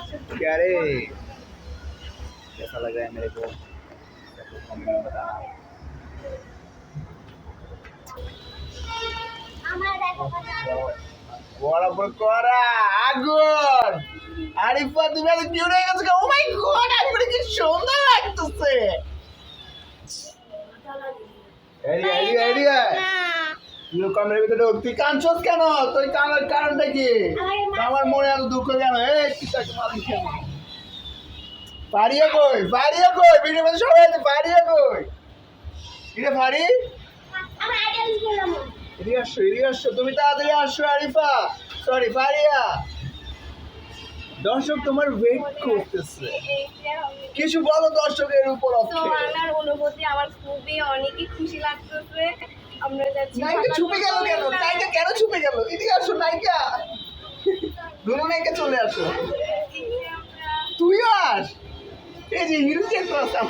क्या रे कैसा लग रहा है मेरे को कमेंट में बताना বড় করা আগুন আরিফা তুমি এত কিউট হয়ে গেছো ও মাই গড আরিফা কি সুন্দর লাগতেছে এরিয়া তুই কমের ভিতরে তুই কাঁদছস কেন তুই কানার কারণটা কি আমার মনে এত দুঃখ কেন এই কিটাকে মারি কেন ফারিয়া কই ভিডিও মধ্যে সবাই আছে ফারিয়া কই কিরে ফারি আমার আইডিয়া দিলাম এদিকে আসো তুমি তাড়াতাড়ি আসো আরিফা সরি ফারিয়া দর্শক তোমার ওয়েট করতেছে কিছু বলো দর্শকের উপর তো আমার অনুভূতি আমার খুবই অনেকই খুশি লাগতেছে আমরা যাচ্ছি নায়িকা ছুপে গেল কেন নায়িকা কেন ছুপে গেল এদিকে আসো নায়িকা দুনো নায়িকা চলে আসো তুইও আস এই যে হিরো চেক করতাম